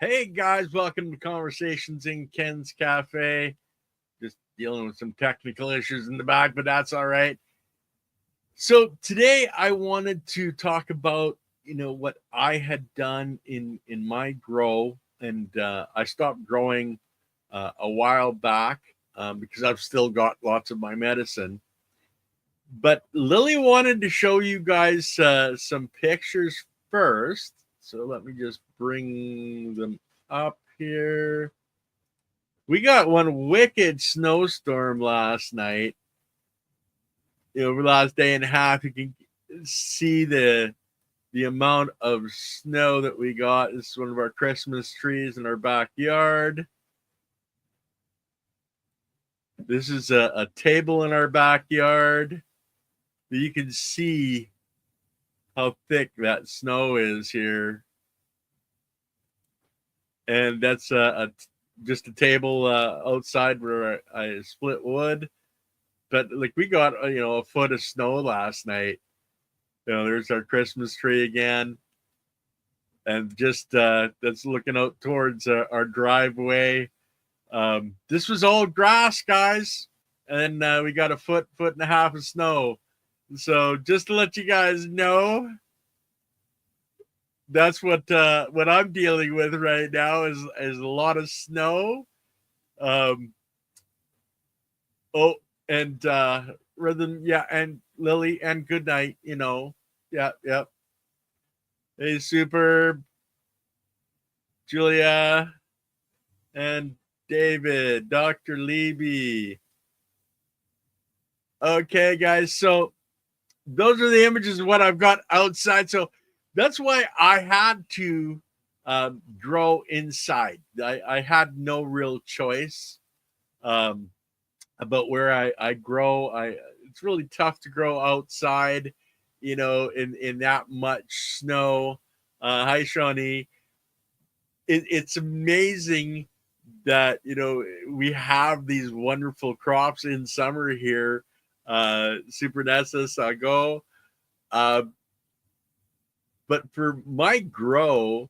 Hey guys, welcome to Conversations in Ken's Cafe. Just dealing with some technical issues in the back, but that's all right. So today I wanted to talk about, what I had done in my grow, and I stopped growing a while back because I've still got lots of my medicine. But Lily wanted to show you guys some pictures first. So let me just bring them up here. We got one wicked snowstorm last night. Last day and a half. You can see the amount of snow that we got. This is one of our Christmas trees in our backyard. This is a table in our backyard. You can see how thick that snow is here. And that's just a table outside where I split wood. But like we got a foot of snow last night. There's our Christmas tree again, and just that's looking out towards our driveway. This was all grass, guys, and we got a foot and a half of snow. So just to let you guys know, that's what I'm dealing with right now is a lot of snow. And Rhythm, yeah, and Lily, and good night. Yep. Hey, Super, Julia, and David, Dr. Leby. Okay, guys, so those are the images of what I've got outside. So that's why I had to grow inside. I had no real choice about where I grow. It's really tough to grow outside, in that much snow. Hi, Shawnee. It's amazing that we have these wonderful crops in summer here. Super Nessa, Sago. But for my grow,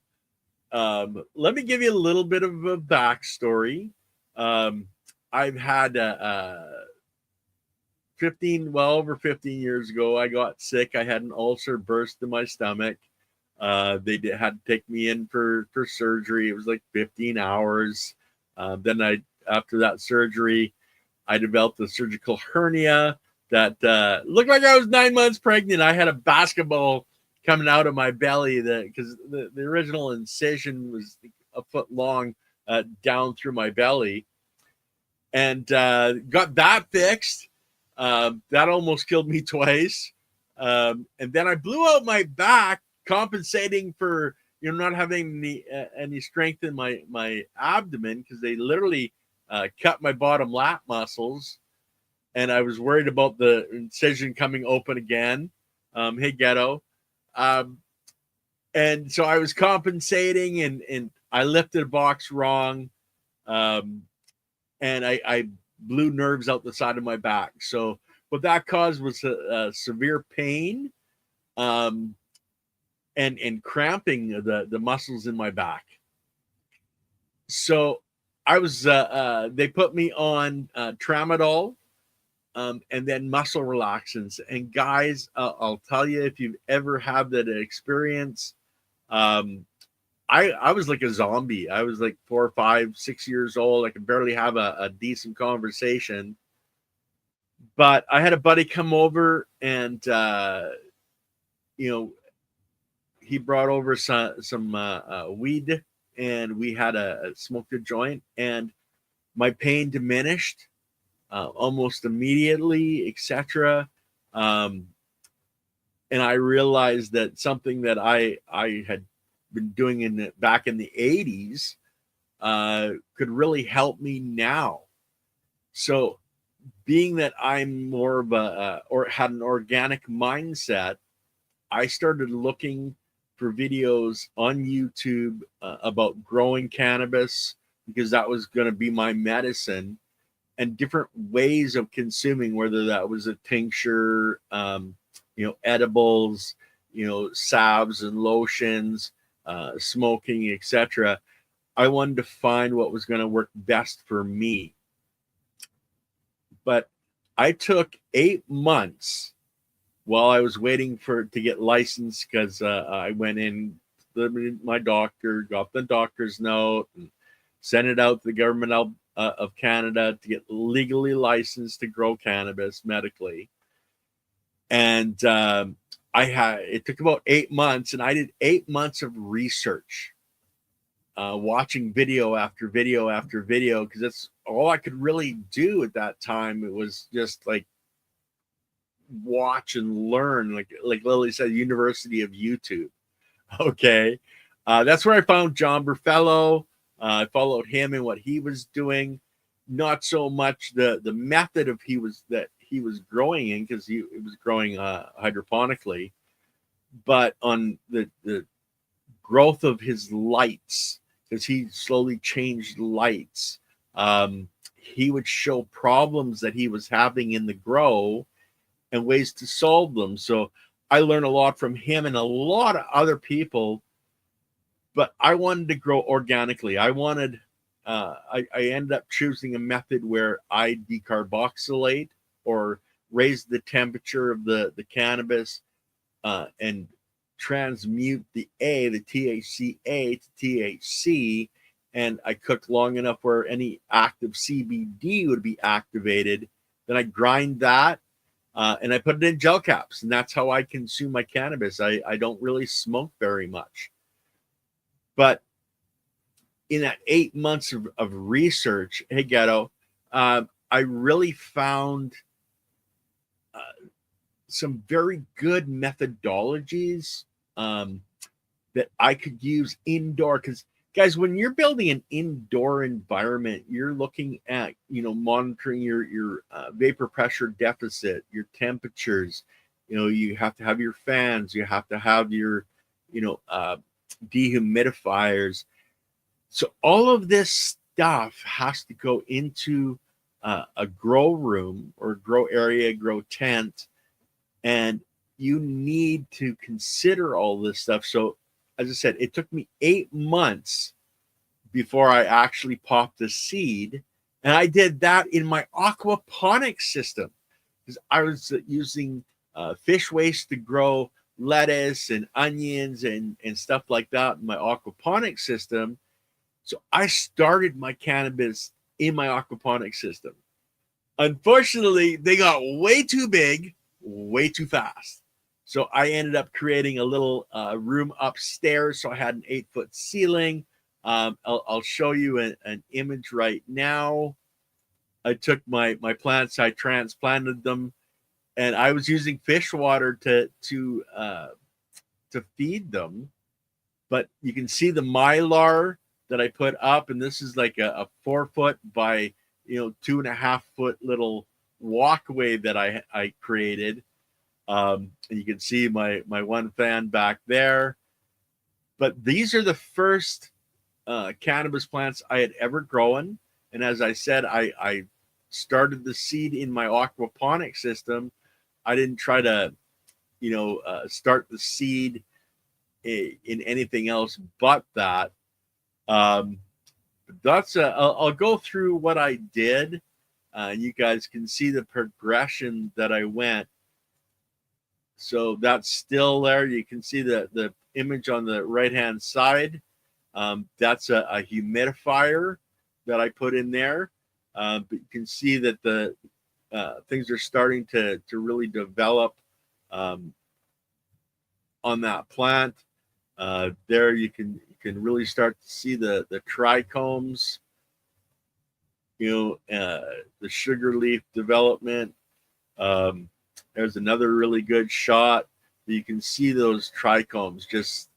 let me give you a little bit of a backstory. I've had over 15 years ago, I got sick. I had an ulcer burst in my stomach. They had to take me in for surgery. It was like 15 hours. Then after that surgery, I developed a surgical hernia that looked like I was 9 months pregnant. I had a basketball coming out of my belly because the original incision was a foot long down through my belly, and got that fixed. That almost killed me twice. And then I blew out my back, compensating for not having any strength in my abdomen, because they literally cut my bottom lat muscles, and I was worried about the incision coming open again. Hey, Ghetto. And so I was compensating, and I lifted a box wrong, and I blew nerves out the side of my back. So what that caused was a severe pain, and cramping the muscles in my back. So I was they put me on tramadol, and then muscle relaxants. And guys, I'll tell you, if you've ever had that experience, I was like a zombie. I was like 4, 5, 6 years old. I could barely have a decent conversation. But I had a buddy come over, and he brought over some weed, and we had smoked a joint, and my pain diminished almost immediately, etc. And I realized that something that I had been doing back in the 80s could really help me now. So being that I'm more of or had an organic mindset, I started looking for videos on YouTube about growing cannabis, because that was going to be my medicine, and different ways of consuming, whether that was a tincture, edibles, salves and lotions, smoking, etc. I wanted to find what was going to work best for me. But I took 8 months while I was waiting to get licensed, because I went in my doctor, got the doctor's note, and sent it out to the government of Canada to get legally licensed to grow cannabis medically. And it took about 8 months, and I did 8 months of research, watching video after video after video, because that's all I could really do at that time. It was just like watch and learn, like Lily said, University of YouTube. Okay. That's where I found John Burfello. I followed him and what he was doing. Not so much the method that he was growing in, because it was growing hydroponically, but on the growth of his lights, because he slowly changed lights. He would show problems that he was having in the grow and ways to solve them. So I learned a lot from him and a lot of other people, but I wanted to grow organically. I ended up choosing a method where I decarboxylate, or raise the temperature of the cannabis, and transmute the THCA to THC, and I cooked long enough where any active CBD would be activated. Then I grind that, and I put it in gel caps, and that's how I consume my cannabis. I don't really smoke very much. But in that 8 months of research, hey, Ghetto, I really found some very good methodologies that I could use indoor. Because, guys, when you're building an indoor environment, you're looking at, monitoring your vapor pressure deficit, your temperatures. You have to have your fans, you have to have your, dehumidifiers. So all of this stuff has to go into a grow room or grow area, grow tent, and you need to consider all this stuff. So, as I said, it took me 8 months before I actually popped the seed, and I did that in my aquaponics system, because I was using fish waste to grow lettuce and onions and stuff like that in my aquaponics system. So I started my cannabis in my aquaponics system. Unfortunately, they got way too big, way too fast. So I ended up creating a little room upstairs. So I had an 8-foot ceiling. I'll show you an image right now. I took my plants, I transplanted them, and I was using fish water to feed them. But you can see the mylar that I put up, and this is like a 4-foot by 2.5-foot little walkway that I created. And you can see my one fan back there. But these are the first cannabis plants I had ever grown. And as I said, I started the seed in my aquaponic system. I didn't try to, start the seed in anything else but that. I'll go through what I did. You guys can see the progression that I went. So that's still there. You can see the image on the right-hand side. That's a humidifier that I put in there. But you can see that the things are starting to really develop on that plant. There you can really start to see the trichomes, the sugar leaf development. There's another really good shot. You can see those trichomes just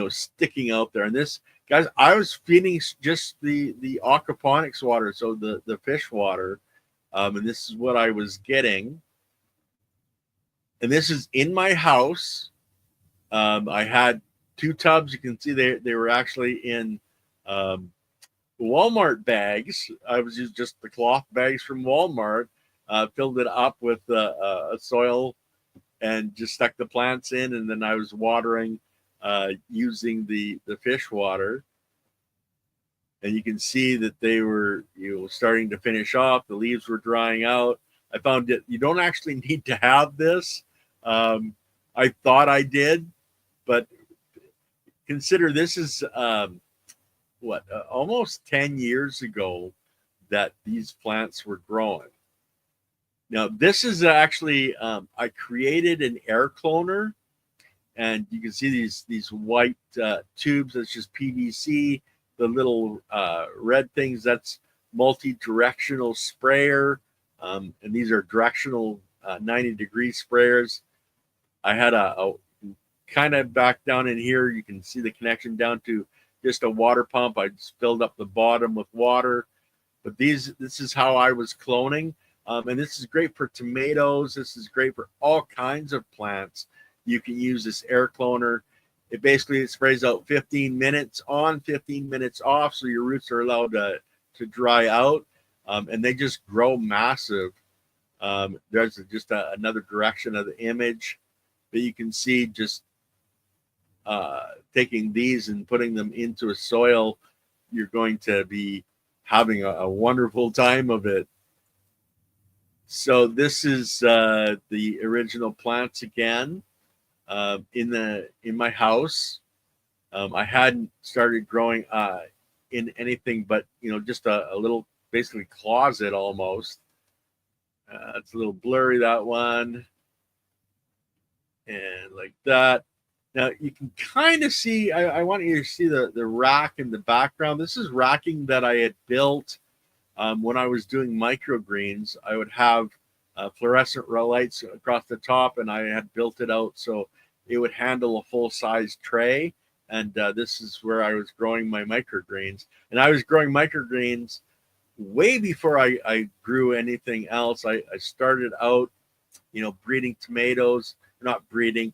sticking out there. And this, guys, I was feeding just the aquaponics water, so the fish water, and this is what I was getting. And this is in my house. I had 2 tubs. You can see they were actually in Walmart bags. I was using just the cloth bags from Walmart, filled it up with soil and just stuck the plants in. And then I was watering using the fish water. and you can see that they were starting to finish off. The leaves were drying out. I found that you don't actually need to have this. I thought I did, but consider this is almost 10 years ago that these plants were growing. Now, this is actually, I created an air cloner, and you can see these white tubes. That's just PVC. The little red things, that's multi-directional sprayer. And these are directional 90-degree sprayers. I had a kind of back down in here. You can see the connection down to just a water pump. I just filled up the bottom with water. But this is how I was cloning. And this is great for tomatoes. This is great for all kinds of plants. You can use this air cloner. It basically sprays out 15 minutes on, 15 minutes off, so your roots are allowed to dry out, and they just grow massive. There's just another direction of the image that you can see, just taking these and putting them into a soil. You're going to be having a wonderful time of it. So this is the original plants again. In my house. I hadn't started growing in anything but just a little, basically closet almost. It's a little blurry, that one, and like that. Now you can kind of see. I want you to see the rack in the background. This is racking that I had built when I was doing microgreens. I would have fluorescent lights across the top, and I had built it out so it would handle a full-size tray. And this is where I was growing my microgreens. And I was growing microgreens way before I grew anything else. I started out, breeding tomatoes, not breeding,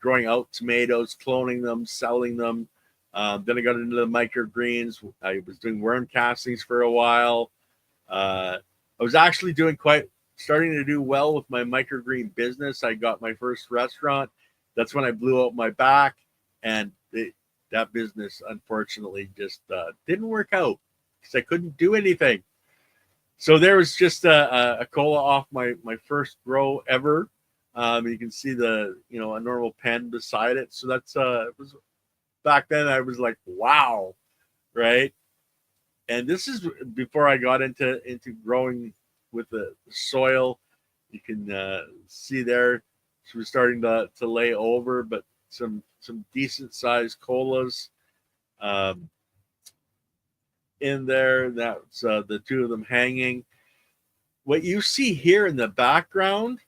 growing out tomatoes, cloning them, selling them. Then I got into the microgreens. I was doing worm castings for a while. I was actually starting to do well with my microgreen business. I got my first restaurant. That's when I blew out my back, and that business unfortunately just didn't work out because I couldn't do anything. So there was just a cola off my first grow ever. You can see a normal pen beside it. So that's it was back then. I was like, wow, right? And this is before I got into growing with the soil. You can see there she was starting to lay over, but some decent sized colas in there. That's the two of them hanging. What you see here in the background,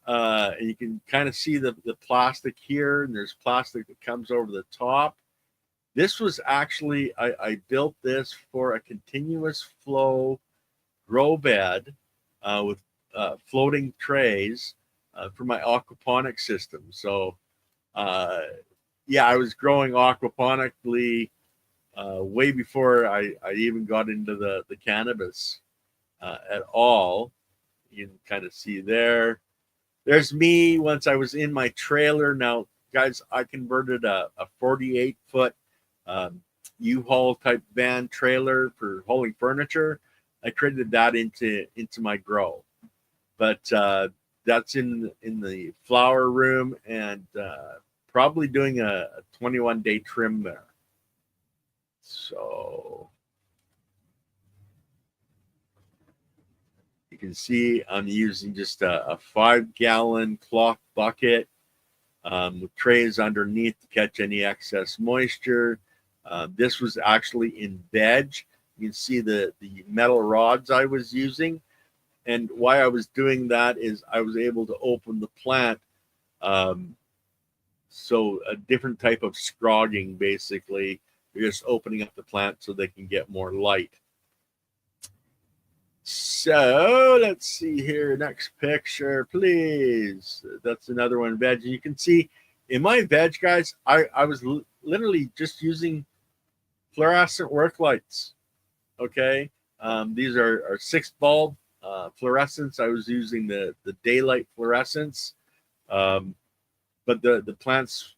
and you can kind of see the plastic here, and there's plastic that comes over the top. This was actually, I built this for a continuous flow grow bed with floating trays for my aquaponic system. So, I was growing aquaponically way before I even got into the cannabis at all. You can kind of see there. There's me once I was in my trailer. Now, guys, I converted a 48-foot U-Haul type van trailer for hauling furniture. I created that into my grow. But that's in the flower room, and probably doing a 21-day trim there. So you can see I'm using just a 5-gallon cloth bucket with trays underneath to catch any excess moisture. This was actually in veg. You can see the metal rods I was using. And why I was doing that is I was able to open the plant. So a different type of scrogging, basically. You're just opening up the plant so they can get more light. So let's see here. Next picture, please. That's another one, veg. You can see in my veg, guys, I was literally just using fluorescent work lights. Okay. These are 6-bulb fluorescents. I was using the daylight fluorescents. But the plants,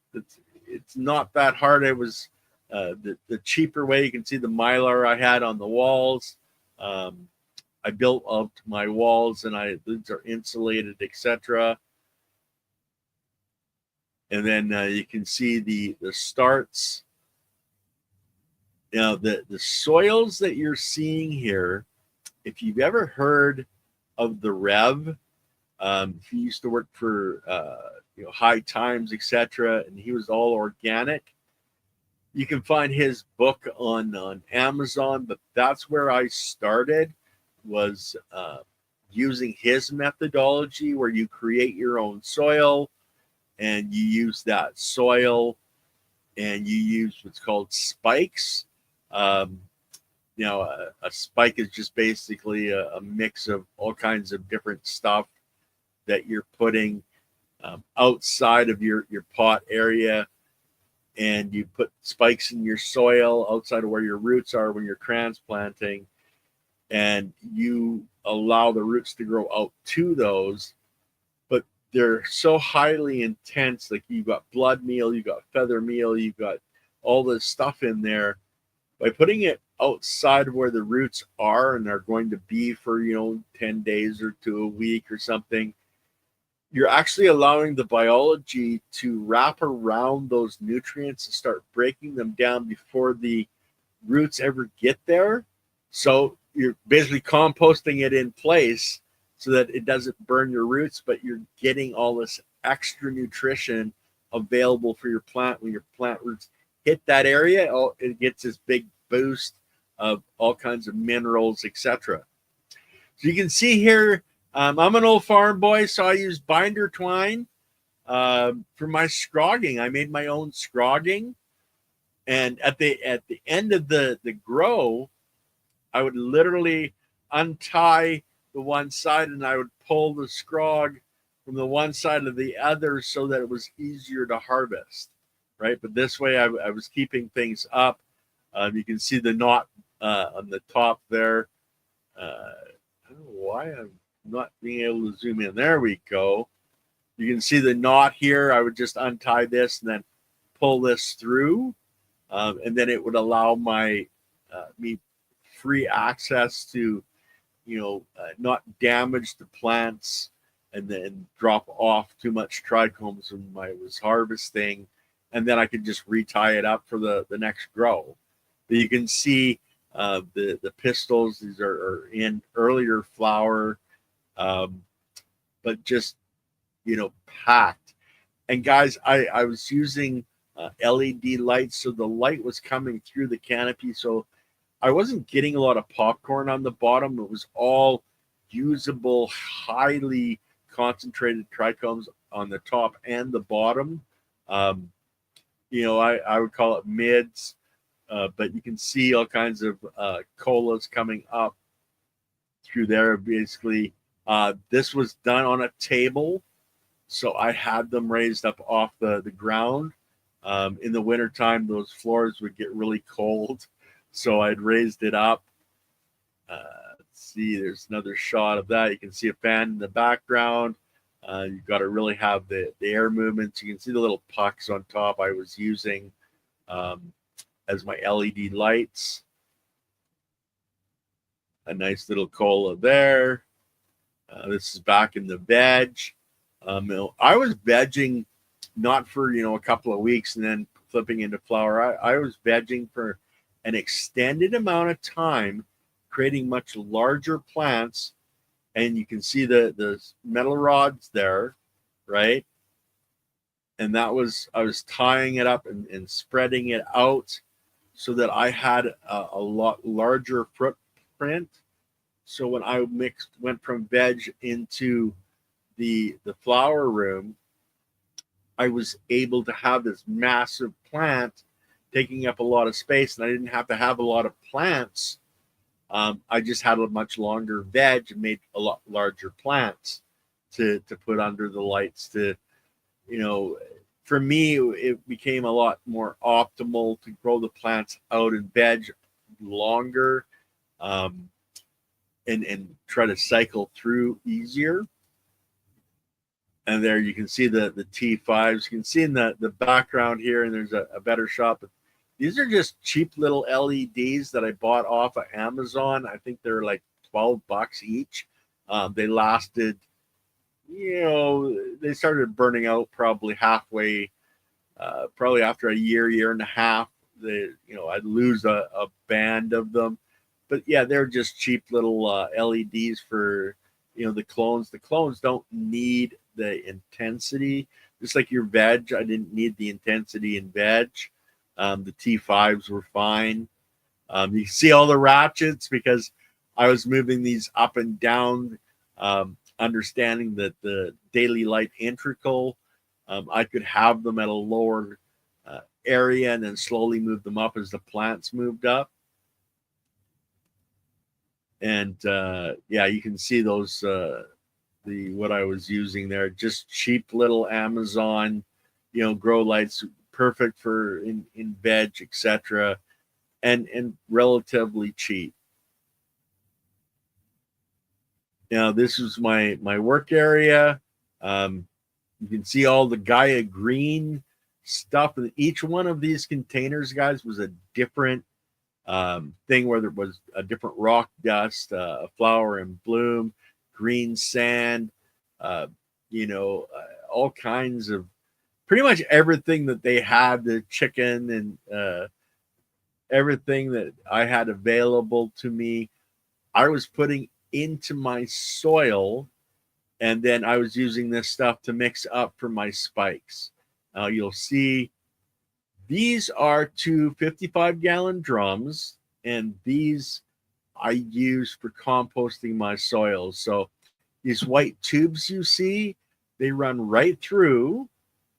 it's not that hard. I was the cheaper way. You can see the mylar I had on the walls. I built up my walls, and these are insulated, etc. And then you can see the starts. Now the soils that you're seeing here, if you've ever heard of the Rev, he used to work for High Times, etc., and he was all organic. You can find his book on Amazon, but that's where I started, was using his methodology, where you create your own soil and you use that soil and you use what's called spikes. A spike is just basically a mix of all kinds of different stuff that you're putting outside of your pot area, and you put spikes in your soil outside of where your roots are when you're transplanting, and you allow the roots to grow out to those. But they're so highly intense, like you've got blood meal, you've got feather meal, you've got all this stuff in there. By putting it outside of where the roots are and are going to be for 10 days or to a week or something, you're actually allowing the biology to wrap around those nutrients and start breaking them down before the roots ever get there. So you're basically composting it in place so that it doesn't burn your roots, but you're getting all this extra nutrition available for your plant. When your plant roots hit that area, it gets this big boost of all kinds of minerals, etc. So you can see here, I'm an old farm boy, so I use binder twine for my scrogging. I made my own scrogging, and at the end of the grow, I would literally untie the one side and I would pull the scrog from the one side to the other so that it was easier to harvest, right? But this way I was keeping things up. You can see the knot on the top there. I don't know why I'm not being able to zoom in. There we go. You can see the knot here. I would just untie this and then pull this through, and then it would allow me free access to not damage the plants and then drop off too much trichomes when I was harvesting, and then I could just retie it up for the next grow. But you can see the pistils. These are in earlier flower, but just packed. And guys, I was using LED lights, so the light was coming through the canopy, so I wasn't getting a lot of popcorn on the bottom. It was all usable, highly concentrated trichomes on the top and the bottom. I would call it mids, but you can see all kinds of colas coming up through there. Basically, this was done on a table, so I had them raised up off the ground. In the wintertime, those floors would get really cold, so I'd raised it up. Let's see, there's another shot of that. You can see a fan in the background. You've got to really have the air movements. You can see the little pucks on top I was using as my LED lights. A nice little cola there. This is back in the veg. I was vegging not for a couple of weeks and then flipping into flower. I was vegging for an extended amount of time, creating much larger plants. And you can see the metal rods there, right? And I was tying it up and spreading it out so that I had a lot larger footprint. So when I went from veg into the flower room, I was able to have this massive plant taking up a lot of space, and I didn't have to have a lot of plants. I just had a much longer veg and made a lot larger plants to put under the lights. For me, it became a lot more optimal to grow the plants out in veg longer, and try to cycle through easier. And there you can see the T5s. You can see in the background here, and there's a better shot, but These are just cheap little LEDs that I bought off of Amazon. I think they're like $12 each. They lasted, they started burning out probably halfway, probably after a year and a half. I'd lose a band of them. But yeah, they're just cheap little LEDs for, the clones. The clones don't need the intensity. Just like your veg, I didn't need the intensity in veg. The T5s were fine. You see all the ratchets because I was moving these up and down, understanding that the daily light integral, I could have them at a lower area and then slowly move them up as the plants moved up. And yeah, you can see those what I was using there, just cheap little Amazon, grow lights, perfect for in veg, etc., and relatively cheap. Now this is my work area. You can see all the Gaia green stuff. And each one of these containers, guys, was a different thing, where there was a different rock dust, a flower in bloom, green sand, all kinds of, pretty much everything that they had, the chicken and everything that I had available to me, I was putting into my soil, and then I was using this stuff to mix up for my spikes. You'll see these are two 55-gallon drums, and these I use for composting my soil. So these white tubes you see, they run right through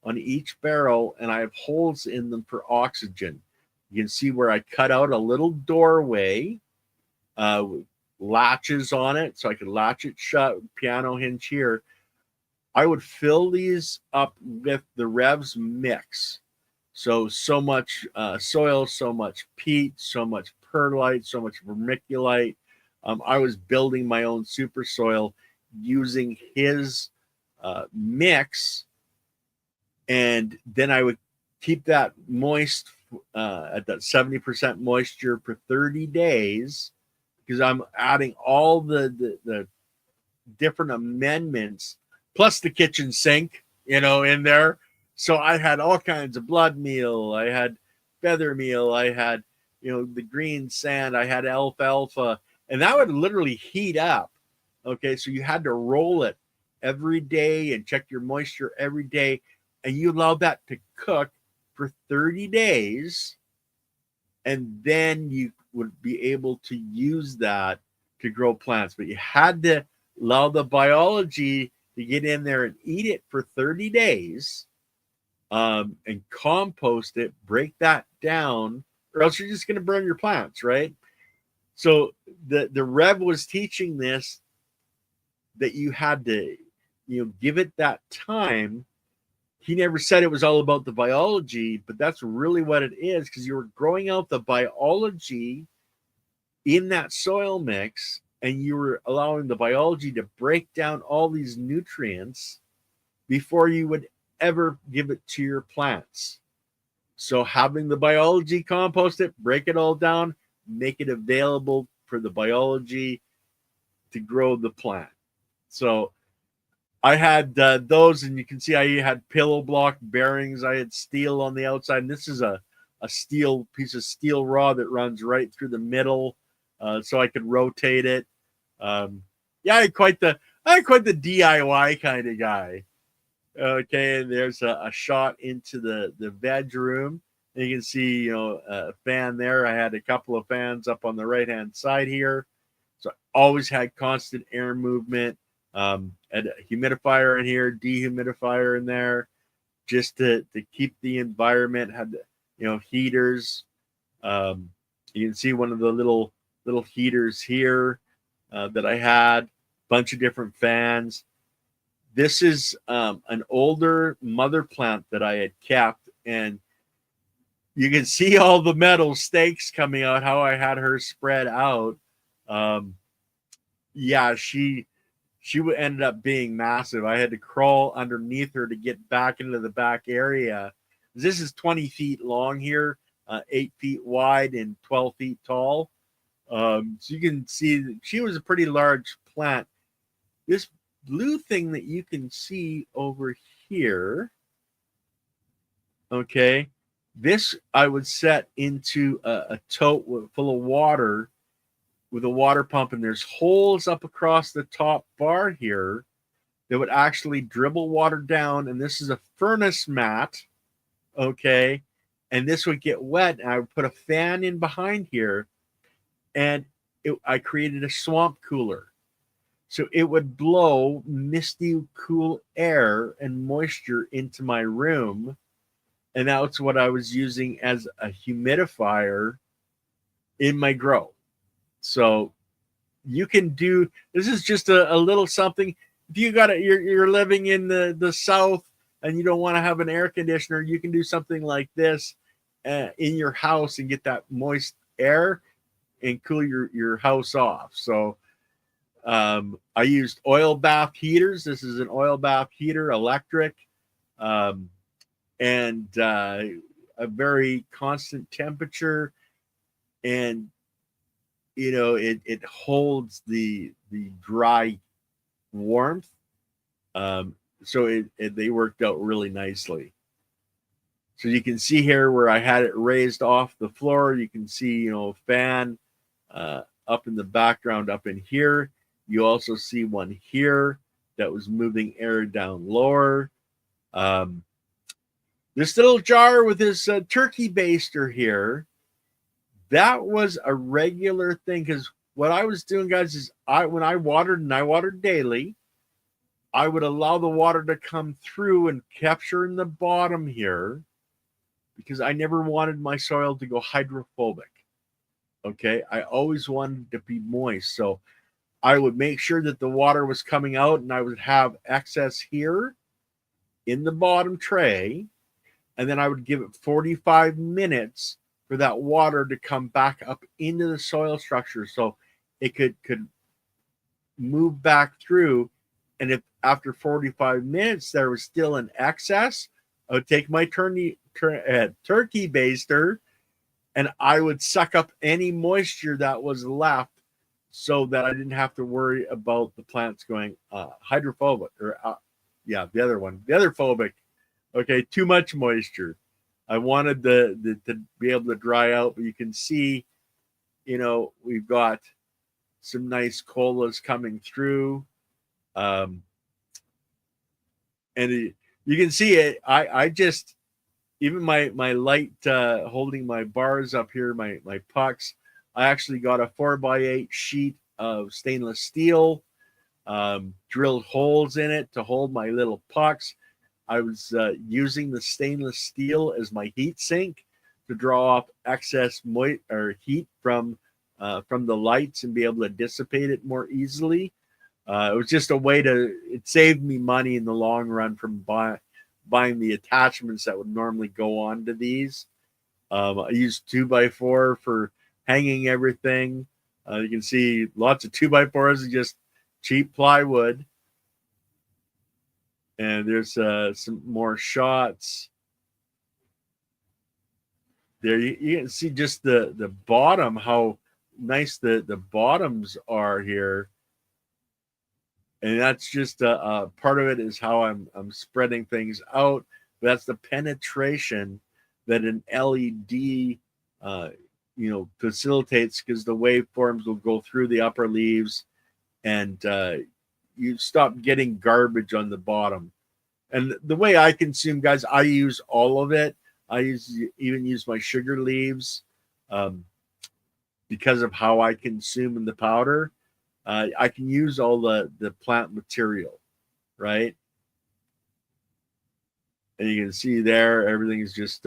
on each barrel, and I have holes in them for oxygen. You can see where I cut out a little doorway with latches on it, so I could latch it shut, piano hinge here. I would fill these up with the Revs mix. So much soil, so much peat, so much perlite, so much vermiculite. I was building my own super soil using his mix, and then I would keep that moist at that 70% moisture for 30 days, because I'm adding all the different amendments, plus the kitchen sink, in there. So I had all kinds of blood meal. I had feather meal. I had, the green sand. I had alfalfa, and that would literally heat up. Okay, so you had to roll it every day and check your moisture every day, and you allowed that to cook for 30 days, and then you would be able to use that to grow plants. But you had to allow the biology to get in there and eat it for 30 days, and compost it, break that down, or else you're just going to burn your plants, right? So the Rev was teaching this, that you had to, give it that time. He never said it was all about the biology, but that's really what it is, because you were growing out the biology in that soil mix, and you were allowing the biology to break down all these nutrients before you would ever give it to your plants. So having the biology compost it, break it all down, make it available for the biology to grow the plant. So I had those, and you can see I had pillow block bearings. I had steel on the outside, and this is a steel piece of steel rod that runs right through the middle, so I could rotate it. Yeah, I had quite the DIY kind of guy. Okay, and there's a shot into the veg room. And you can see, a fan there. I had a couple of fans up on the right-hand side here. So I always had constant air movement. Had a humidifier in here, dehumidifier in there, just to keep the environment. Had, heaters. You can see one of the little heaters here that I had. Bunch of different fans. This is an older mother plant that I had kept, and you can see all the metal stakes coming out, how I had her spread out. Yeah, she ended up being massive. I had to crawl underneath her to get back into the back area. This is 20 feet long here. 8 feet wide and 12 feet tall. So you can see that she was a pretty large plant. This blue thing that you can see over here, okay, this I would set into a tote full of water with a water pump, and there's holes up across the top bar here that would actually dribble water down, and this is a furnace mat, okay, and this would get wet, and I would put a fan in behind here, and I created a swamp cooler. So it would blow misty, cool air and moisture into my room, and that's what I was using as a humidifier in my grow. So you can do this. Is just a little something. If you got it, you're living in the south and you don't want to have an air conditioner, you can do something like this in your house and get that moist air and cool your house off. So I used oil bath heaters. This is an oil bath heater, electric, and a very constant temperature, and it holds the dry warmth. So they worked out really nicely. So you can see here where I had it raised off the floor. You can see, fan up in the background up in here. You also see one here that was moving air down lower. This little jar with this turkey baster here, that was a regular thing, because what I was doing, guys, is when I watered, and I watered daily, I would allow the water to come through and capture in the bottom here, because I never wanted my soil to go hydrophobic. Okay, I always wanted to be moist. So I would make sure that the water was coming out, and I would have excess here in the bottom tray, and then I would give it 45 minutes for that water to come back up into the soil structure so it could move back through. And if after 45 minutes there was still an excess, I would take my turkey baster and I would suck up any moisture that was left, so that I didn't have to worry about the plants going hydrophobic, or the other phobic. Okay, too much moisture. I wanted the to be able to dry out, but you can see, we've got some nice colas coming through, and you can see it. I just, even my light holding my bars up here, my pucks, I actually got a 4x8 sheet of stainless steel, drilled holes in it to hold my little pucks. I was using the stainless steel as my heat sink to draw off excess heat from the lights and be able to dissipate it more easily. It was just a way it saved me money in the long run from buying the attachments that would normally go on to these. I used 2x4 for hanging everything. You can see lots of 2x4s and just cheap plywood. And there's some more shots. There you can see just the bottom, how nice the bottoms are here. And that's just a part of it is how I'm spreading things out. That's the penetration that an LED facilitates, because the waveforms will go through the upper leaves, and you stop getting garbage on the bottom. And the way I consume, guys, I use all of it. I even use my sugar leaves because of how I consume in the powder. I can use all the plant material, right? And you can see there, everything is just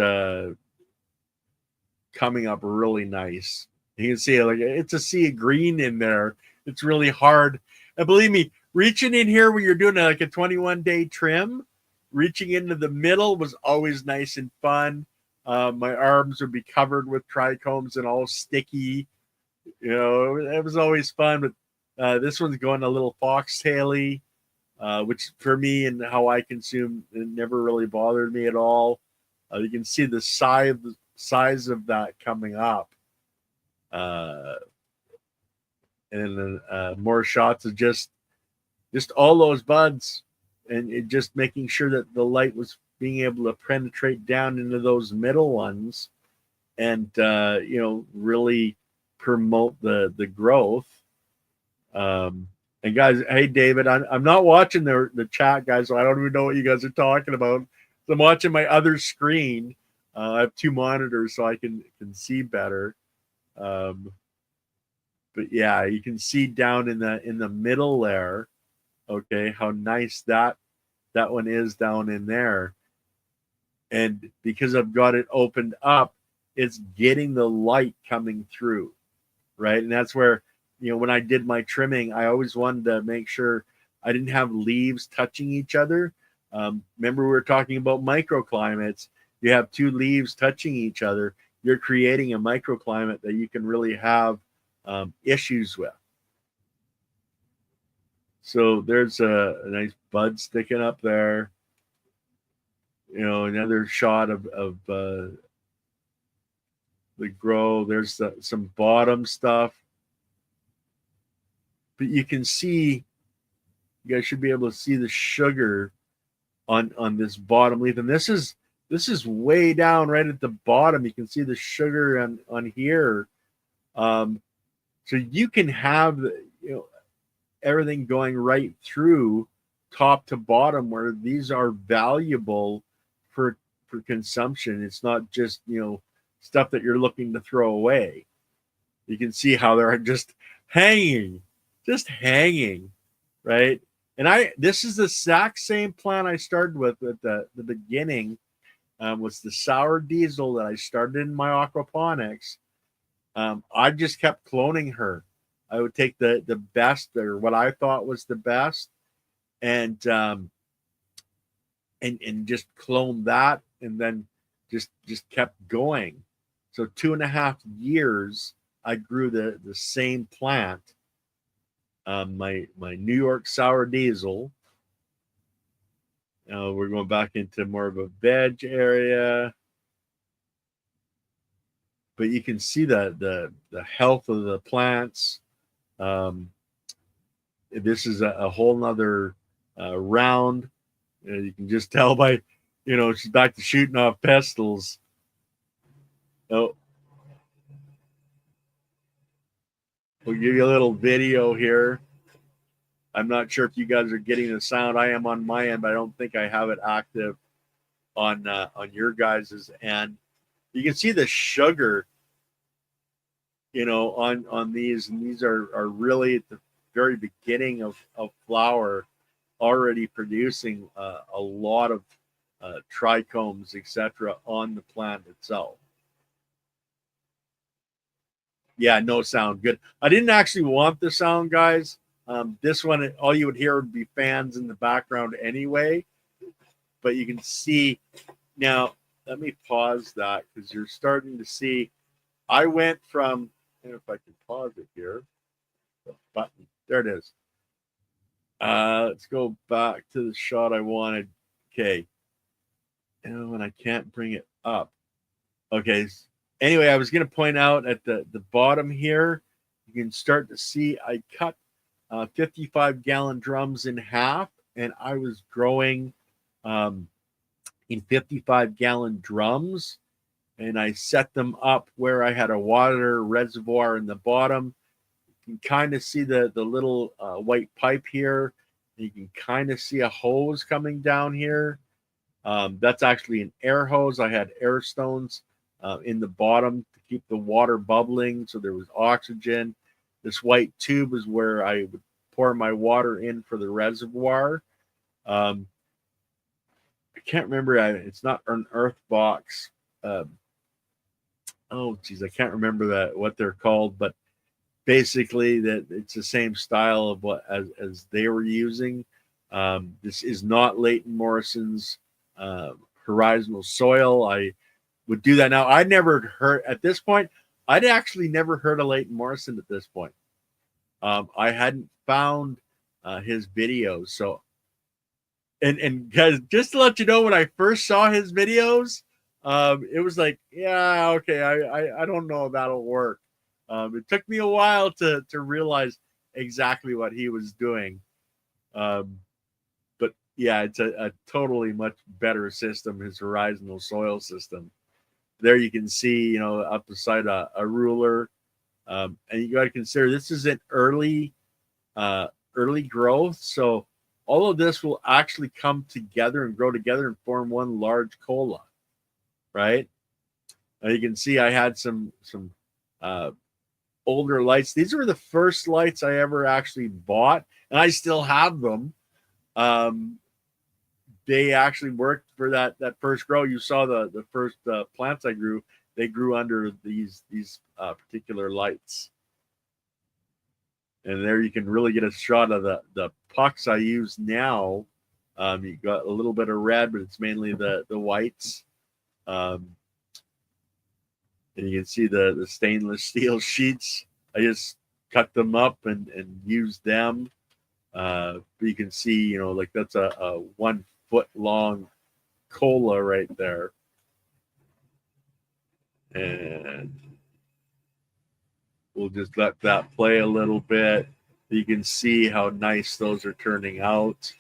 coming up really nice. You can see it's a sea of green in there. It's really hard. And believe me, reaching in here when you're doing a 21-day trim, reaching into the middle was always nice and fun. My arms would be covered with trichomes and all sticky. It was always fun. But this one's going a little foxtaily, which for me and how I consume, it never really bothered me at all. You can see the size of that coming up. And then more shots of just all those buds, and it just making sure that the light was being able to penetrate down into those middle ones, and really promote the growth. And guys, hey David, I'm not watching the chat, guys, so I don't even know what you guys are talking about. So I'm watching my other screen. I have two monitors, so I can see better. But yeah, you can see down in the middle there, okay, how nice that one is down in there. And because I've got it opened up, it's getting the light coming through, right? And that's where, when I did my trimming, I always wanted to make sure I didn't have leaves touching each other. Remember, we were talking about microclimates. You have two leaves touching each other, you're creating a microclimate that you can really have issues with. So there's a nice bud sticking up there. Another shot of the grow. There's some bottom stuff. But you can see, you guys should be able to see the sugar on this bottom leaf. And this is way down right at the bottom. You can see the sugar on here. So you can have everything going right through top to bottom, where these are valuable for consumption. It's not just stuff that you're looking to throw away. You can see how they're just hanging, right? And this is the exact same plant I started with at the beginning. Was the sour diesel that I started in my aquaponics. I just kept cloning her. I would take the best, or what I thought was the best, and just clone that, and then just kept going. So 2.5 years I grew the same plant. My New York sour diesel. We're going back into more of a veg area, but you can see the health of the plants. This is a whole nother round. You can just tell by, she's back to shooting off pestles. Oh, we'll give you a little video here. I'm not sure if you guys are getting the sound. I am on my end, but I don't think I have it active on your guys' end. You can see the sugar, on these, and these are really at the very beginning of flower, already producing a lot of trichomes, etc., on the plant itself. Yeah, no sound. Good. I didn't actually want the sound, guys. This one, all you would hear would be fans in the background anyway. But you can see now. Let me pause that, because you're starting to see. I went from, if I can pause it here, the button. There it is. Let's go back to the shot I wanted. Okay. And I can't bring it up. Okay. Anyway, I was going to point out at the bottom here, you can start to see I cut 55-gallon drums in half, and I was growing in 55-gallon drums, and I set them up where I had a water reservoir in the bottom. You can kind of see the little white pipe here. You can kind of see a hose coming down here. That's actually an air hose. I had air stones in the bottom to keep the water bubbling, so there was oxygen. This white tube is where I would pour my water in for the reservoir. I can't remember. It's not an earth box. I can't remember what they're called, but basically that it's the same style of what as they were using. This is not Leighton Morrison's horizontal soil. I would do that now. I never heard at this point. I'd actually never heard of Leighton Morrison at this point. I hadn't found his videos. So, and guys, just to let you know, when I first saw his videos, It was like, yeah, okay, I don't know if that'll work. It took me a while to realize exactly what he was doing. Um, but yeah, it's a totally much better system, his horizontal soil system. There you can see, up beside a ruler. And you got to consider this is an uh, early growth. So all of this will actually come together and grow together and form one large cola, right? Now you can see I had some uh, older lights. These were the first lights I ever actually bought, and I still have them. Um, they actually worked for that first grow. You saw the first plants I grew. They grew under these particular lights, and there you can really get a shot of the pucks I use now. You got a little bit of red, but it's mainly the whites. Um, and you can see the stainless steel sheets. I just cut them up and used them. But you can see, like that's a 1 foot long cola right there. And we'll just let that play a little bit. You can see how nice those are turning out.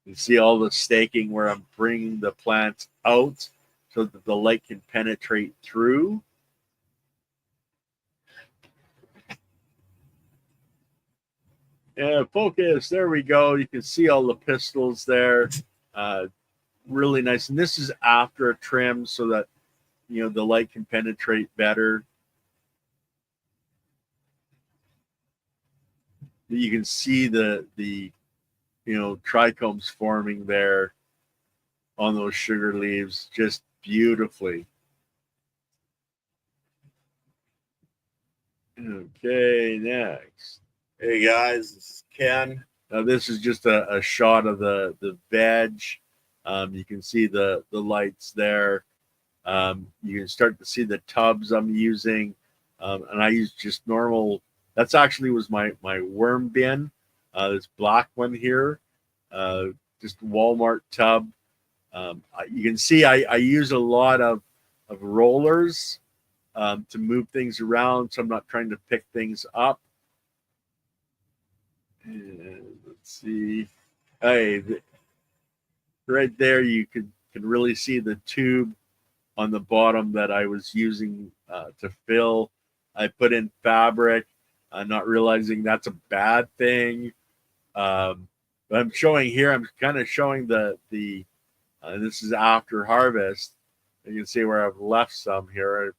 You see all the staking where I'm bringing the plants out so that the light can penetrate through. And focus, there we go. You can see all the pistils there. Uh, really nice. And this is after a trim so that, the light can penetrate better. You can see the trichomes forming there on those sugar leaves just beautifully. Okay, next. Hey guys, this is Ken. Now this is just a shot of the veg. You can see the lights there. You can start to see the tubs I'm using, and I use just normal. That's actually was my worm bin. This black one here, uh, just Walmart tub. You can see I use a lot of rollers to move things around, so I'm not trying to pick things up. And let's see. Hey, right there you can really see the tube on the bottom that I was using to fill. I put in fabric, not realizing that's a bad thing. But I'm showing here. I'm kind of showing this is after harvest. You can see where I've left some here. I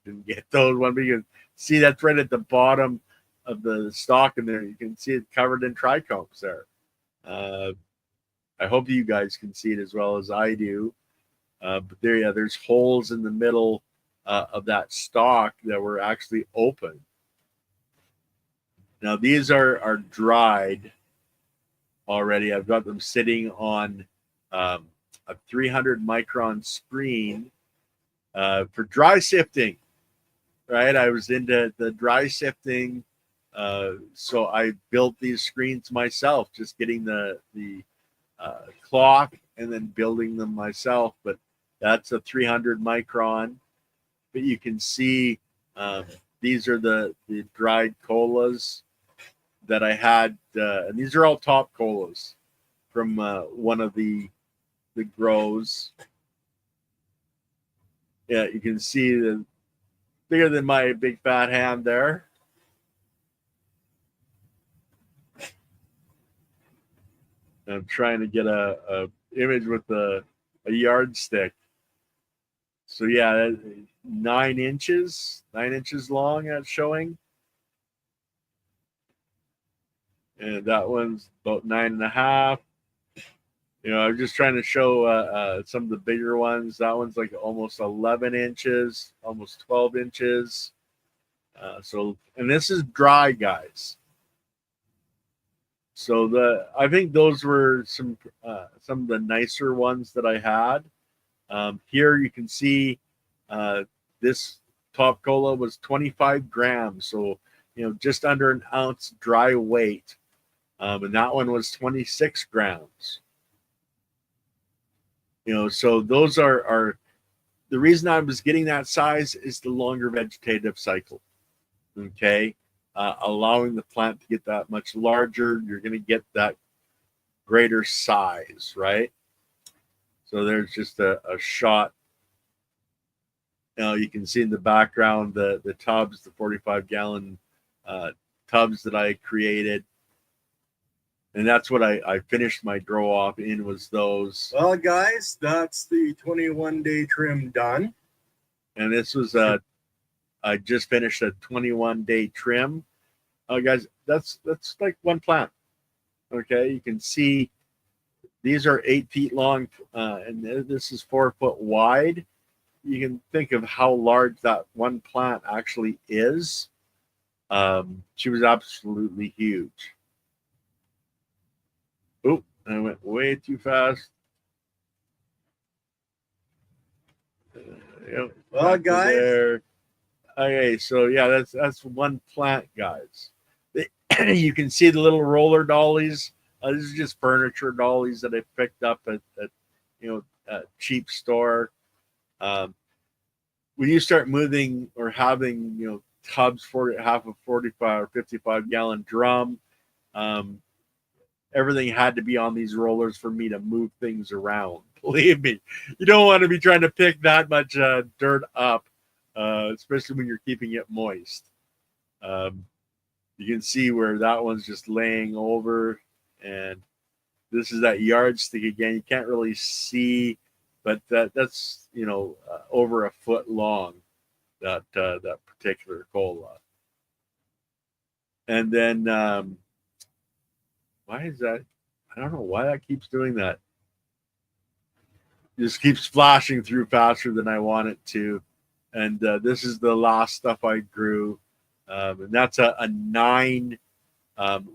didn't get those one, but you can see that's right at the bottom of the stalk in there. You can see it covered in trichomes there. I hope you guys can see it as well as I do. But there's holes in the middle of that stalk that were actually open. Now these are dried already. I've got them sitting on a 300 micron screen for dry sifting. Right, I was into the dry sifting, so I built these screens myself, just getting the cloth and then building them myself. But that's a 300 micron. But you can see these are the dried colas that I had, and these are all top colas from one of the grows. Yeah, you can see the bigger than my big fat hand there. I'm trying to get a image with a yardstick. So yeah, 9 inches long that's showing. And that one's about 9.5. I'm just trying to show some of the bigger ones. That one's like almost 11 inches, almost 12 inches. And this is dry, guys. So I think those were some of the nicer ones that I had. Here you can see this top cola was 25 grams, so just under an ounce dry weight, and that one was 26 grams. So those are the reason I was getting that size is the longer vegetative cycle. Okay. Allowing the plant to get that much larger, you're going to get that greater size, right? So there's just a shot. You can see in the background the tubs, the 45-gallon tubs that I created. And that's what I finished my grow off in, was those. Well, guys, that's the 21-day trim done. And this was I just finished a 21-day trim. Guys, that's like one plant. Okay, you can see these are 8 feet long, and this is 4 foot wide. You can think of how large that one plant actually is. She was absolutely huge. Oh, I went way too fast. Well, guys. There. Okay, so yeah, that's one plant, guys. You can see the little roller dollies. This is just furniture dollies that I picked up at a cheap store. When you start moving or having tubs for half a 45 or 55-gallon drum, everything had to be on these rollers for me to move things around. Believe me, you don't want to be trying to pick that much dirt up, especially when you're keeping it moist. You can see where that one's just laying over, and this is that yardstick again. You can't really see, but that's over a foot long, that particular cola. And then why is that? I don't know why that keeps doing that. It just keeps flashing through faster than I want it to. And this is the last stuff I grew. And that's a 9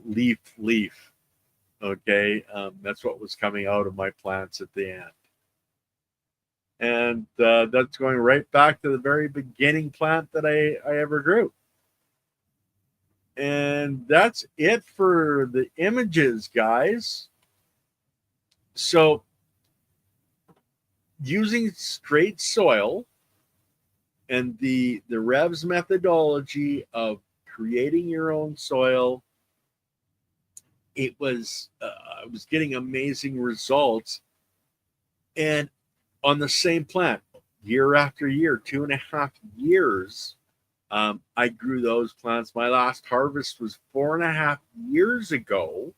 leaf. Okay. That's what was coming out of my plants at the end. And that's going right back to the very beginning plant that I ever grew. And that's it for the images, guys. So using straight soil and the Revs methodology of creating your own soil, I was getting amazing results. And on the same plant, year after year, 2.5 years, I grew those plants. My last harvest was 4.5 years ago,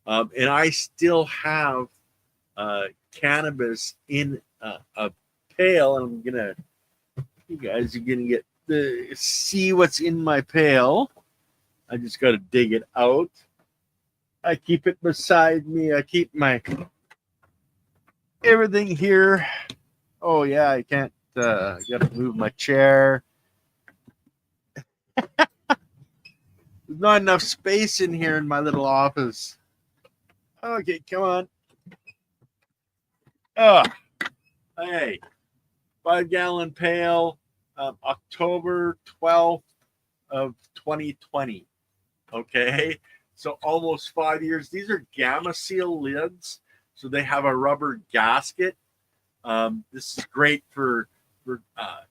and I still have cannabis in a pail. And you guys are gonna get to see what's in my pail. I just got to dig it out. I keep it beside me. I keep my everything here. Oh yeah, I can't. I gotta move my chair. There's not enough space in here in my little office. Okay, come on. Hey, 5-gallon pail, October 12th of 2020. Okay, so almost 5 years. These are Gamma Seal lids, so they have a rubber gasket. This is great for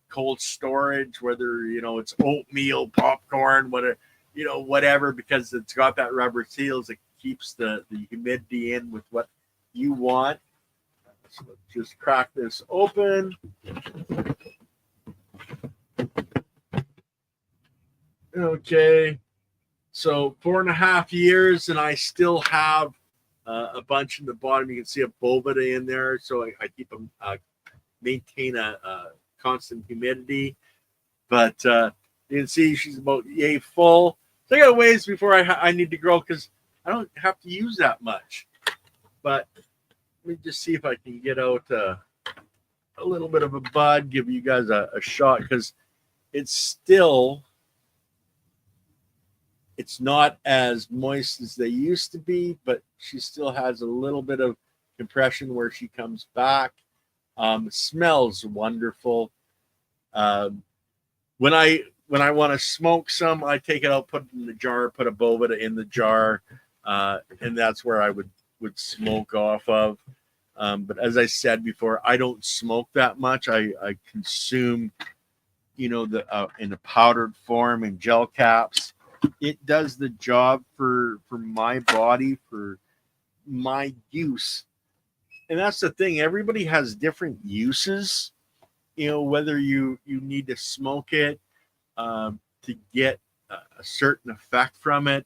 cold storage, whether it's oatmeal, popcorn, whatever, because it's got that rubber seals. It keeps the humidity in with what you want. So let's just crack this open. Okay, so 4.5 years, and I still have a bunch in the bottom. You can see a boveda in there, so I keep them maintain a constant humidity. But you can see she's about yay full. So I got ways before I need to grow, because I don't have to use that much. But let me just see if I can get out a little bit of a bud, give you guys a shot, because it's not as moist as they used to be, but she still has a little bit of compression where she comes back. Smells wonderful. When I want to smoke some, I take it out, put it in the jar, put a boveda in the jar, and that's where I would smoke off of. But as I said before, I don't smoke that much. I consume, in a powdered form in gel caps. It does the job for my body, for my use. And that's the thing. Everybody has different uses. Whether you need to smoke it to get a certain effect from it,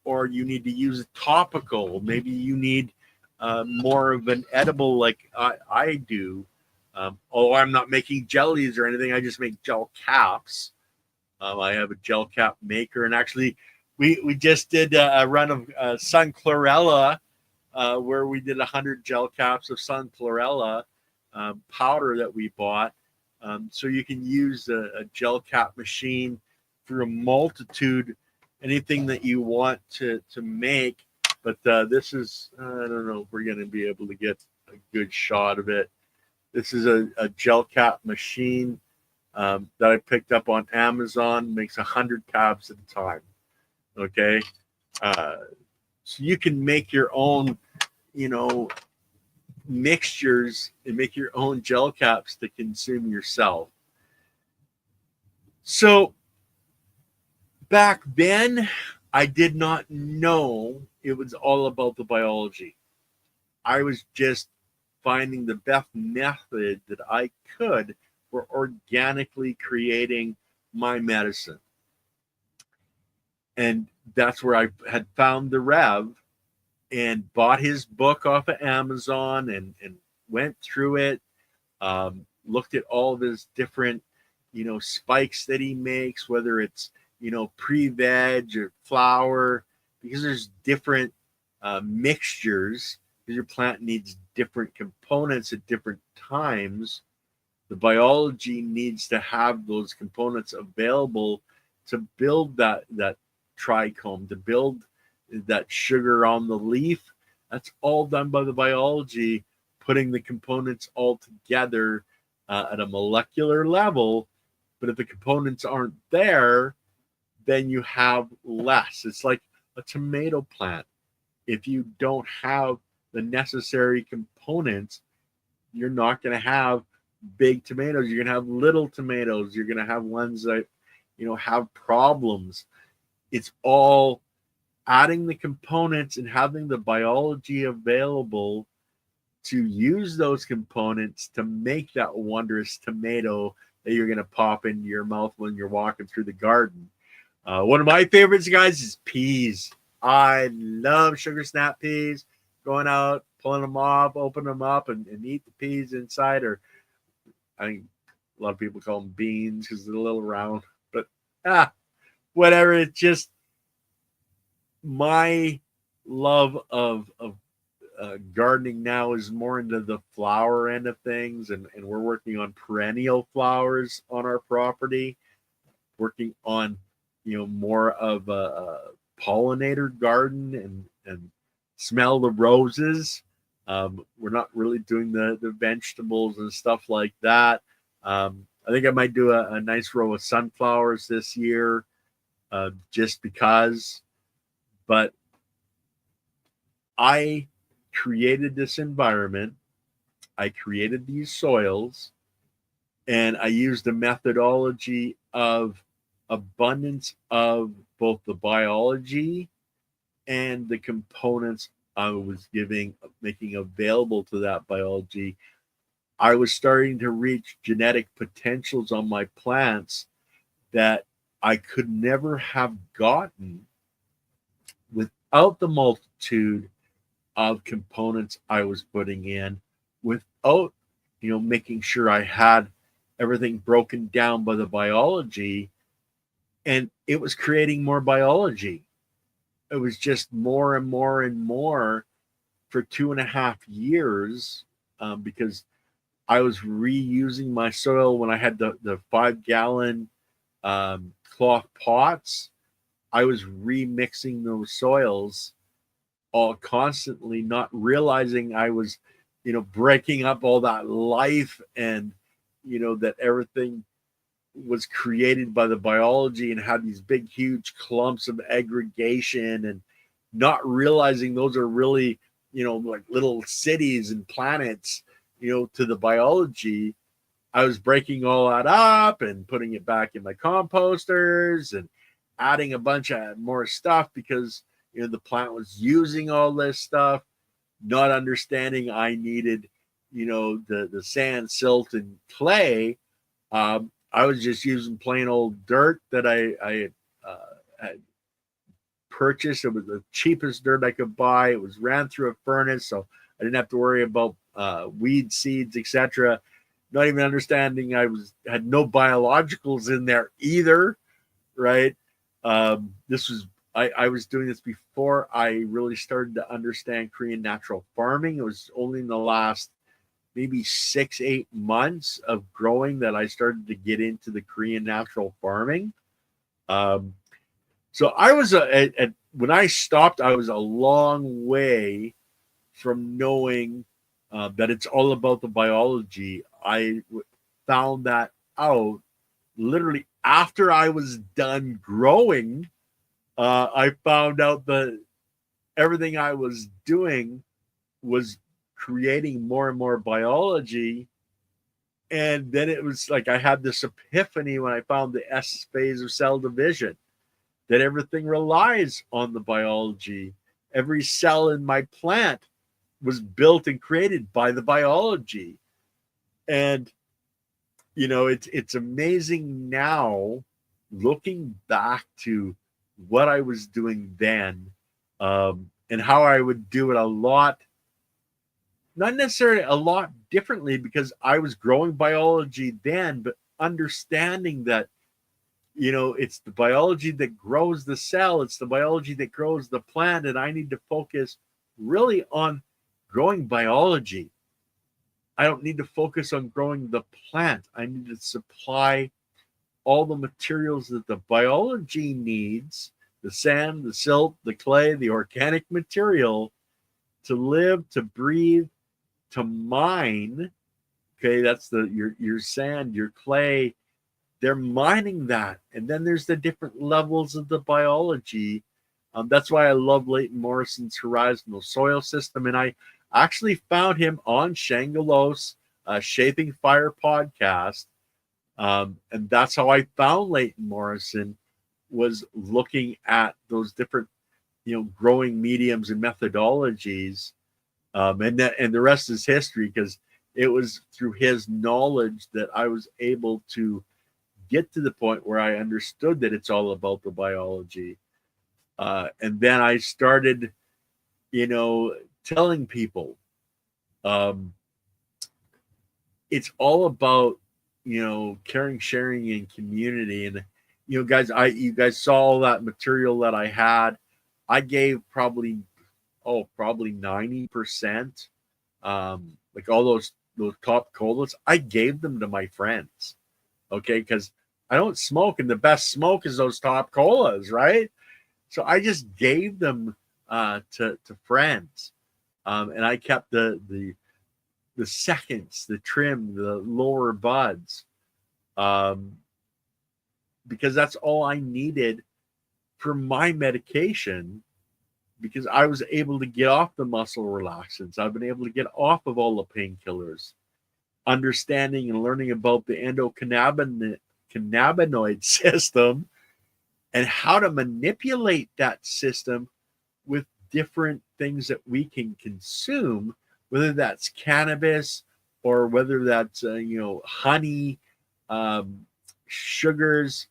or you need to use it topical. Maybe you need more of an edible like I do. Although I'm not making jellies or anything, I just make gel caps. I have a gel cap maker, and actually, we just did a run of sun chlorella, where we did 100 gel caps of sun chlorella powder that we bought. So you can use a gel cap machine for a multitude, anything that you want to make. But this is, I don't know if we're going to be able to get a good shot of it. This is a gel cap machine that I picked up on Amazon. Makes 100 caps at a time. Okay. So you can make your own, mixtures and make your own gel caps to consume yourself. So back then, I did not know it was all about the biology. I was just finding the best method that I could for organically creating my medicine. And that's where I had found the Rev and bought his book off of Amazon and went through it, looked at all of his different, spikes that he makes, whether it's, pre-veg or flour, because there's different mixtures, because your plant needs different components at different times. The biology needs to have those components available to build that trichome, to build that sugar on the leaf. That's all done by the biology, putting the components all together at a molecular level. But if the components aren't there, then you have less. It's like a tomato plant. If you don't have the necessary components, you're not going to have big tomatoes. You're going to have little tomatoes. You're going to have ones that, have problems. It's all adding the components and having the biology available to use those components to make that wondrous tomato that you're going to pop into your mouth when you're walking through the garden. One of my favorites, guys, is peas. I love sugar snap peas. Going out, pulling them off, open them up, and eat the peas inside. Or I think a lot of people call them beans because they're a little round. But whatever. It's just my love of gardening now is more into the flower end of things, and we're working on perennial flowers on our property, working on more of a pollinator garden and smell the roses. We're not really doing the vegetables and stuff like that. I think I might do a nice row of sunflowers this year, just because. But I created this environment. I created these soils, and I used the methodology of abundance of both the biology and the components I was making available to that biology. I was starting to reach genetic potentials on my plants that I could never have gotten without the multitude of components I was putting in, without making sure I had everything broken down by the biology. And it was creating more biology. It was just more and more and more for 2.5 years, because I was reusing my soil when I had the 5-gallon cloth pots. I was remixing those soils all constantly, not realizing I was, breaking up all that life, and, that everything was created by the biology and had these big, huge clumps of aggregation, and not realizing those are really like little cities and planets, to the biology, I was breaking all that up and putting it back in my composters and adding a bunch of more stuff because the plant was using all this stuff, not understanding I needed the sand, silt, and clay. I was just using plain old dirt that had purchased. It was the cheapest dirt I could buy. It was ran through a furnace, so I didn't have to worry about weed seeds, etc. Not even understanding had no biologicals in there either, right? This was I was doing this before I really started to understand Korean natural farming. It was only in the last maybe 6-8 months of growing that I started to get into the Korean natural farming. So I was when I stopped, I was a long way from knowing that it's all about the biology. I found that out literally after I was done growing. I found out that everything I was doing was creating more and more biology. And then it was like I had this epiphany when I found the S phase of cell division, that everything relies on the biology. Every cell in my plant was built and created by the biology. And it's amazing now looking back to what I was doing then, and how I would do it a lot, not necessarily a lot differently because I was growing biology then, but understanding that it's the biology that grows the cell, it's the biology that grows the plant, and I need to focus really on growing biology. I don't need to focus on growing the plant. I need to supply all the materials that the biology needs, the sand, the silt, the clay, the organic material, to live, to breathe, to mine. Okay, that's your sand, your clay. They're mining that, and then there's the different levels of the biology. That's why I love Leighton Morrison's horizontal soil system, and I actually found him on Shangalos Shaping Fire podcast, and that's how I found Leighton Morrison, was looking at those different growing mediums and methodologies, and the rest is history, because it was through his knowledge that I was able to get to the point where I understood that it's all about the biology. And then I started, telling people, it's all about, caring, sharing, and community. And, guys, you guys saw all that material that I had. I gave probably 90%. Like all those top colas, I gave them to my friends. Okay, because I don't smoke, and the best smoke is those top colas, right? So I just gave them to friends, and I kept the seconds, the trim, the lower buds, because that's all I needed for my medication. Because I was able to get off the muscle relaxants, I've been able to get off of all the painkillers, understanding and learning about the endocannabinoid system and how to manipulate that system with different things that we can consume, whether that's cannabis or whether that's honey, sugars,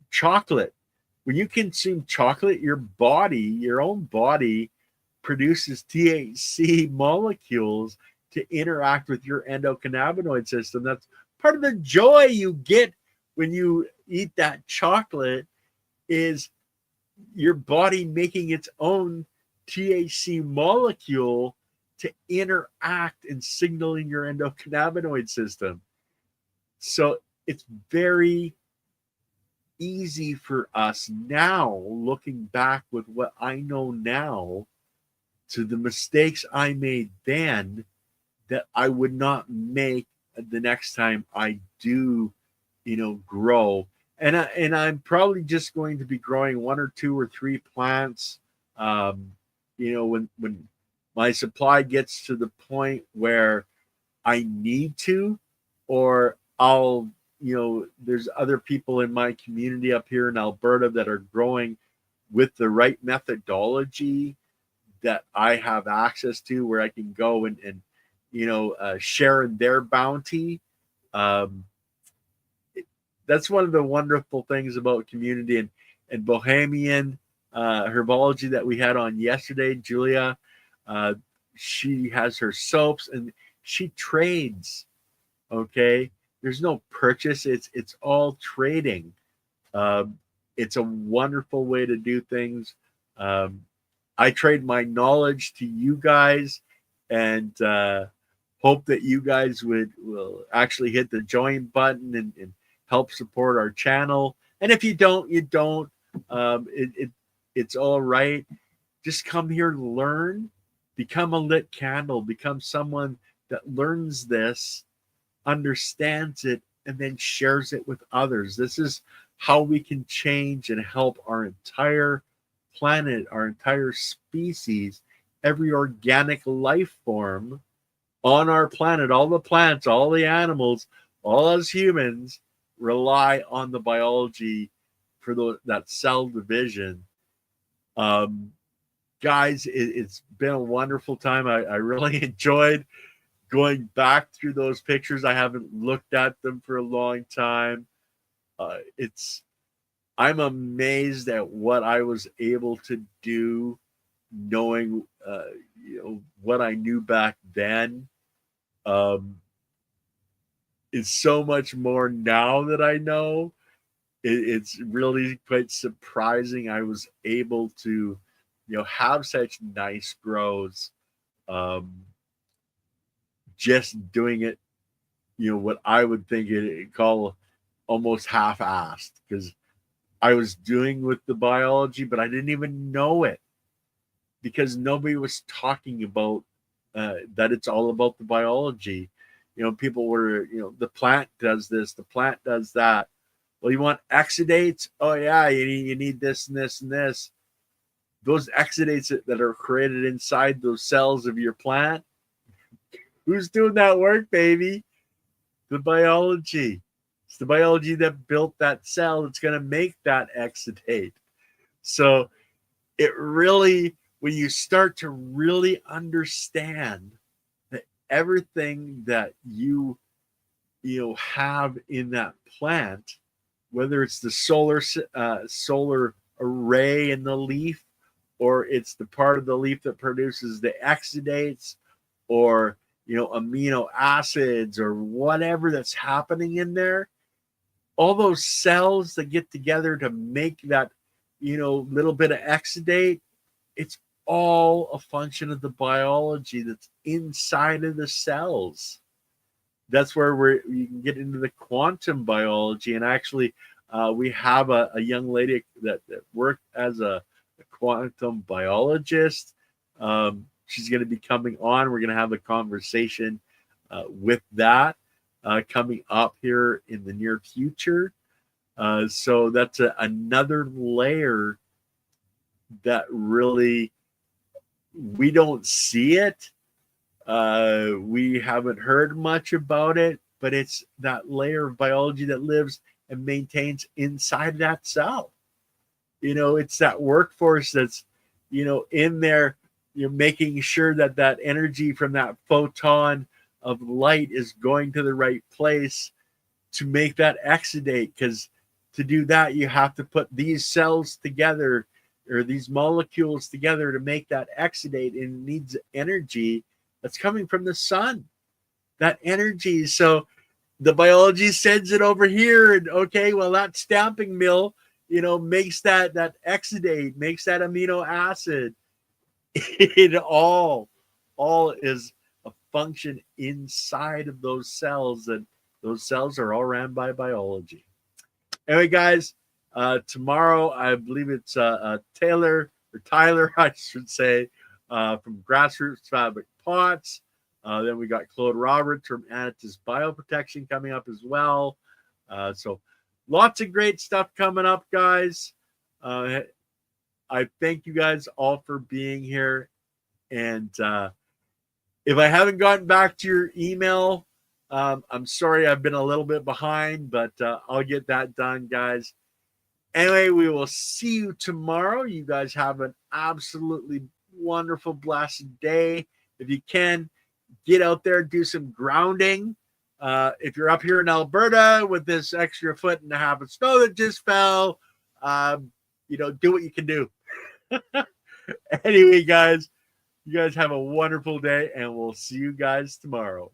chocolate. When you consume chocolate, your own body produces THC molecules to interact with your endocannabinoid system. That's part of the joy you get when you eat that chocolate, is your body making its own THC molecule to interact and signal in your endocannabinoid system. So it's very easy for us now, looking back with what I know now, to the mistakes I made then that I would not make the next time I do, grow. And I'm probably just going to be growing 1 or 2 or 3 plants. When my supply gets to the point where I need to, or I'll, there's other people in my community up here in Alberta that are growing with the right methodology that I have access to, where I can go and share in their bounty. Um, that's one of the wonderful things about community and Bohemian herbology that we had on yesterday. Julia, she has her soaps and she trades. Okay, there's no purchase. It's all trading. Um, it's a wonderful way to do things. Um, I trade my knowledge to you guys, and hope that you guys will actually hit the join button and help support our channel. And if you don't, you don't. It's all right. Just come here to learn, become a lit candle, become someone that learns this, understands it, and then shares it with others. This is how we can change and help our entire planet, our entire species, every organic life form on our planet, all the plants, all the animals, all us humans rely on the biology for that cell division. Guys, it's been a wonderful time. I really enjoyed going back through those pictures. I haven't looked at them for a long time. I'm amazed at what I was able to do, knowing what I knew back then. It's so much more now that I know. It's really quite surprising. I was able to, have such nice grows, just doing it, what I would think it call almost half-assed, because I was doing with the biology, but I didn't even know it because nobody was talking about that it's all about the biology. People were, the plant does this, the plant does that. Well, you want exudates? Oh yeah, you need this and this and this. Those exudates that are created inside those cells of your plant, who's doing that work, baby? The biology. It's the biology that built that cell that's going to make that exudate. So it really, when you start to really understand that everything that you have in that plant, whether it's the solar array in the leaf, or it's the part of the leaf that produces the exudates, or amino acids, or whatever that's happening in there, all those cells that get together to make that little bit of exudate, it's all a function of the biology that's inside of the cells. That's where you can get into the quantum biology. And actually, we have a young lady that worked as a quantum biologist. She's going to be coming on. We're going to have a conversation with that coming up here in the near future. So that's another layer that really, we don't see it. We haven't heard much about it, but it's that layer of biology that lives and maintains inside that cell. It's that workforce that's, in there, you're making sure that energy from that photon of light is going to the right place to make that exudate. Because to do that, you have to put these cells together, or these molecules together, to make that exudate, and it needs energy that's coming from the sun, that energy. So the biology sends it over here, and okay, well, that stamping mill, makes that exudate, makes that amino acid. It all is a function inside of those cells, and those cells are all ran by biology. Anyway, guys, tomorrow, I believe it's Tyler, I should say, from Grassroots Fabric Pots. Then we got Claude Roberts from Anatis Bioprotection coming up as well. So lots of great stuff coming up, guys. I thank you guys all for being here. And if I haven't gotten back to your email, I'm sorry I've been a little bit behind, but I'll get that done, guys. Anyway, we will see you tomorrow. You guys have an absolutely wonderful, blessed day. If you can, get out there, do some grounding. If you're up here in Alberta with this extra 1.5 feet of snow that just fell, do what you can do. Anyway, guys, you guys have a wonderful day, and we'll see you guys tomorrow.